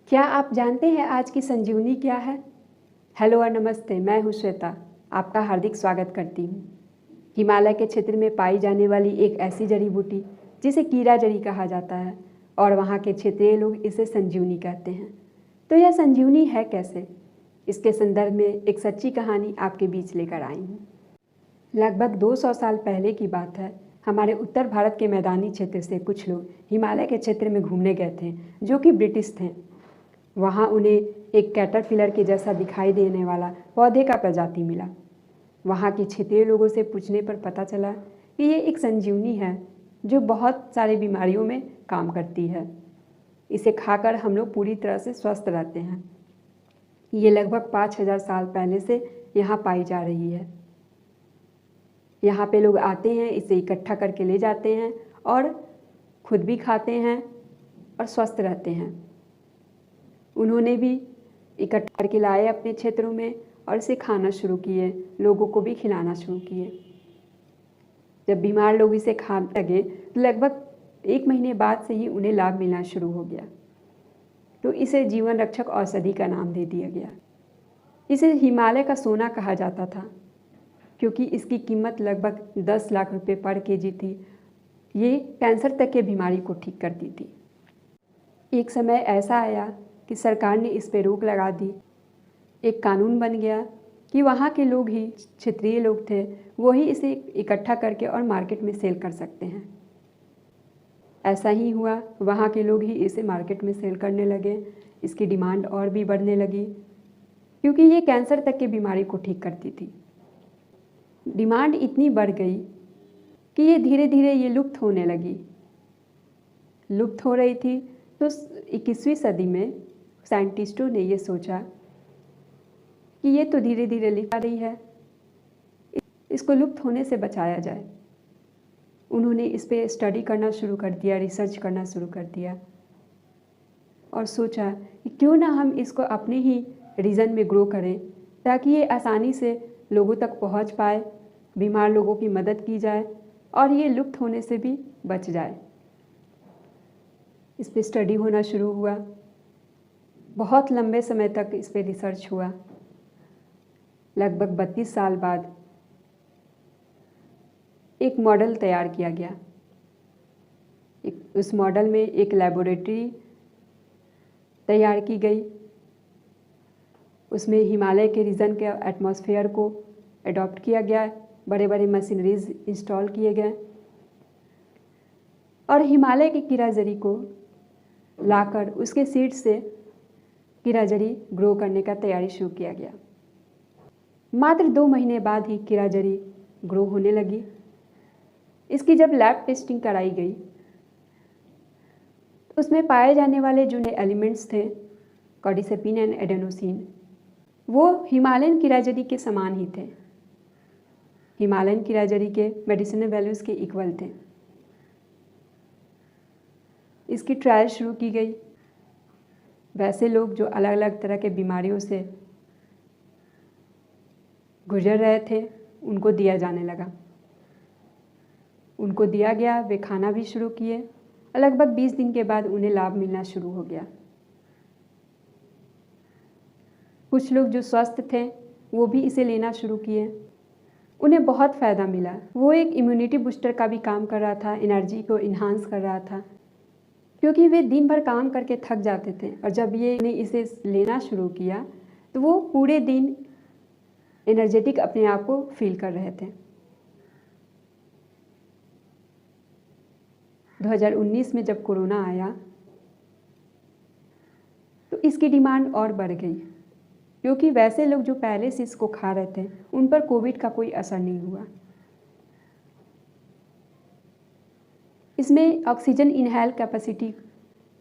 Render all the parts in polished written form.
क्या आप जानते हैं आज की संजीवनी क्या है? हेलो और नमस्ते, मैं हूँ श्वेता। आपका हार्दिक स्वागत करती हूँ। हिमालय के क्षेत्र में पाई जाने वाली एक ऐसी जड़ी बूटी जिसे कीड़ा जड़ी कहा जाता है और वहाँ के क्षेत्रीय लोग इसे संजीवनी कहते हैं। तो यह संजीवनी है कैसे? इसके संदर्भ में एक सच्ची कहानी आपके बीच लेकर आई हूँ। लगभग 200 साल पहले की बात है। हमारे उत्तर भारत के मैदानी क्षेत्र से कुछ लोग हिमालय के क्षेत्र में घूमने गए थे, जो कि ब्रिटिश थे। वहाँ उन्हें एक कैटरपिलर के जैसा दिखाई देने वाला पौधे का प्रजाति मिला। वहाँ के क्षेत्रीय लोगों से पूछने पर पता चला कि ये एक संजीवनी है जो बहुत सारी बीमारियों में काम करती है। इसे खाकर हम लोग पूरी तरह से स्वस्थ रहते हैं। ये लगभग 5000 साल पहले से यहाँ पाई जा रही है। यहाँ पे लोग आते हैं, इसे इकट्ठा करके ले जाते हैं और खुद भी खाते हैं और स्वस्थ रहते हैं। उन्होंने भी इकट्ठा करके लाए अपने क्षेत्रों में और इसे खाना शुरू किए, लोगों को भी खिलाना शुरू किए। जब बीमार लोग इसे खाने लगे तो लगभग 1 महीने बाद से ही उन्हें लाभ मिलना शुरू हो गया। तो इसे जीवन रक्षक औषधि का नाम दे दिया गया। इसे हिमालय का सोना कहा जाता था क्योंकि इसकी कीमत लगभग 10 लाख रुपए पर केजी थी। ये कैंसर तक के बीमारी को ठीक करती थी। एक समय ऐसा आया कि सरकार ने इस पे रोक लगा दी। एक कानून बन गया कि वहाँ के लोग ही, क्षेत्रीय लोग थे, वो ही इसे इकट्ठा करके और मार्केट में सेल कर सकते हैं। ऐसा ही हुआ, वहाँ के लोग ही इसे मार्केट में सेल करने लगे। इसकी डिमांड और भी बढ़ने लगी क्योंकि ये कैंसर तक की बीमारी को ठीक करती थी। डिमांड इतनी बढ़ गई कि ये धीरे धीरे ये लुप्त होने लगी। लुप्त हो रही थी तो 21वीं सदी में साइंटिस्टों ने ये सोचा कि ये तो धीरे धीरे लिपट रही है, इसको लुप्त होने से बचाया जाए। उन्होंने इस पे स्टडी करना शुरू कर दिया, रिसर्च करना शुरू कर दिया और सोचा कि क्यों ना हम इसको अपने ही रीजन में ग्रो करें ताकि ये आसानी से लोगों तक पहुंच पाए, बीमार लोगों की मदद की जाए और ये लुप्त होने से भी बच जाए। इस पे स्टडी होना शुरू हुआ। बहुत लंबे समय तक इस पे रिसर्च हुआ। लगभग 32 साल बाद एक मॉडल तैयार किया गया। उस मॉडल में एक लेबोरेटरी तैयार की गई। उसमें हिमालय के रीजन के एटमॉस्फेयर को अडॉप्ट किया गया, बड़े बड़े मशीनरीज इंस्टॉल किए गए और हिमालय की कीड़ाजड़ी को लाकर उसके सीड से कीड़ाजड़ी ग्रो करने का तैयारी शुरू किया गया। मात्र 2 महीने बाद ही कीड़ाजड़ी ग्रो होने लगी। इसकी जब लैब टेस्टिंग कराई गई तो उसमें पाए जाने वाले जो एलिमेंट्स थे, कॉर्डिसेपिन एंड एडेनोसिन, वो हिमालयन कीड़ाजड़ी के समान ही थे। हिमालयन कीड़ाजड़ी के मेडिसिनल वैल्यूज़ के इक्वल थे। इसकी ट्रायल शुरू की गई। वैसे लोग जो अलग अलग तरह के बीमारियों से गुजर रहे थे उनको दिया जाने लगा। उनको दिया गया, वे खाना भी शुरू किए और लगभग 20 दिन के बाद उन्हें लाभ मिलना शुरू हो गया। कुछ लोग जो स्वस्थ थे वो भी इसे लेना शुरू किए, उन्हें बहुत फ़ायदा मिला। वो एक इम्यूनिटी बूस्टर का भी काम कर रहा था, एनर्जी को इन्हांस कर रहा था क्योंकि वे दिन भर काम करके थक जाते थे और जब ये ने इसे लेना शुरू किया तो वो पूरे दिन एनर्जेटिक अपने आप को फील कर रहे थे। 2019 में जब कोरोना आया तो इसकी डिमांड और बढ़ गई क्योंकि वैसे लोग जो पहले से इसको खा रहे थे उन पर कोविड का कोई असर नहीं हुआ। इसमें ऑक्सीजन इनहेल कैपेसिटी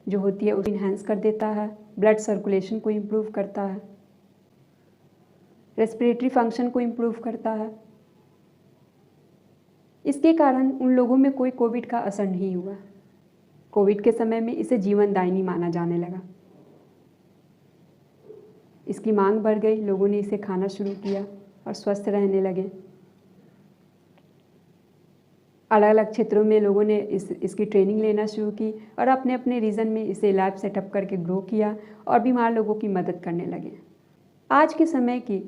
जो होती है उसे इन्हांस कर देता है, ब्लड सर्कुलेशन को इम्प्रूव करता है, रेस्पिरेटरी फंक्शन को इम्प्रूव करता है। इसके कारण उन लोगों में कोई कोविड का असर नहीं हुआ। कोविड के समय में इसे जीवनदायिनी माना जाने लगा। इसकी मांग बढ़ गई, लोगों ने इसे खाना शुरू किया और स्वस्थ रहने लगे। अलग अलग क्षेत्रों में लोगों ने इसकी ट्रेनिंग लेना शुरू की और अपने अपने रीजन में इसे लैब सेटअप करके ग्रो किया और बीमार लोगों की मदद करने लगे। आज के समय की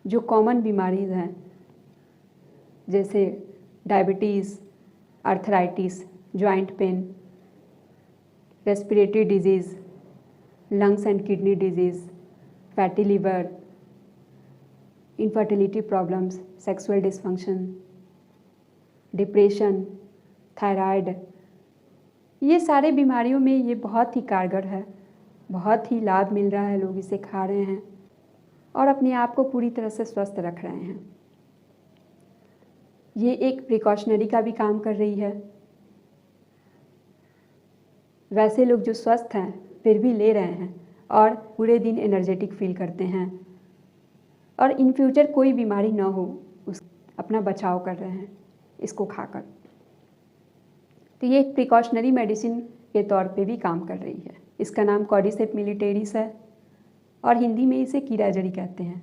जो कॉमन बीमारीज हैं जैसे diabetes, arthritis, joint pain, respiratory disease, lungs and kidney disease, fatty liver, infertility problems, sexual dysfunction, depression, thyroid, ये सारे बीमारियों में ये बहुत ही कारगर है, बहुत ही लाभ मिल रहा है, लोग इसे खा रहे हैं और अपने आप को पूरी तरह से स्वस्थ रख रहे हैं। ये एक प्रिकॉशनरी का भी काम कर रही है। वैसे लोग जो स्वस्थ हैं फिर भी ले रहे हैं और पूरे दिन एनर्जेटिक फील करते हैं और इन फ्यूचर कोई बीमारी ना हो उस अपना बचाव कर रहे हैं इसको खाकर। तो ये एक प्रिकॉशनरी मेडिसिन के तौर पे भी काम कर रही है। इसका नाम कॉर्डिसेप मिलिटेरिस है और हिंदी में इसे कीड़ा जड़ी कहते हैं।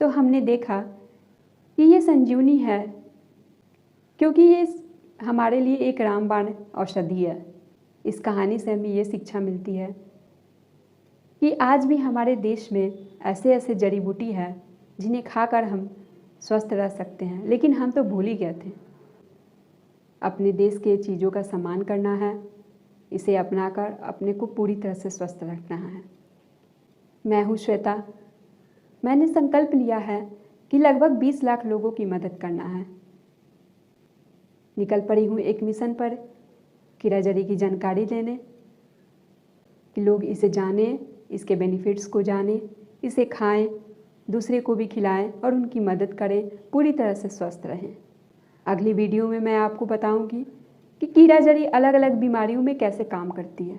तो हमने देखा कि ये संजीवनी है क्योंकि ये हमारे लिए एक रामबाण औषधि है। इस कहानी से हमें ये शिक्षा मिलती है कि आज भी हमारे देश में ऐसे ऐसे जड़ी बूटी है जिन्हें खाकर हम स्वस्थ रह सकते हैं, लेकिन हम तो भूल ही गए थे। अपने देश के चीज़ों का सम्मान करना है, इसे अपनाकर अपने को पूरी तरह से स्वस्थ रखना है। मैं हूँ श्वेता। मैंने संकल्प लिया है कि लगभग 20 लाख लोगों की मदद करना है। निकल पड़ी हूँ एक मिशन पर कीड़ा जड़ी की जानकारी लेने, कि लोग इसे जानें, इसके बेनिफिट्स को जानें, इसे खाएं, दूसरे को भी खिलाएं और उनकी मदद करें, पूरी तरह से स्वस्थ रहें। अगली वीडियो में मैं आपको बताऊंगी कि कीड़ा जड़ी अलग अलग बीमारियों में कैसे काम करती है।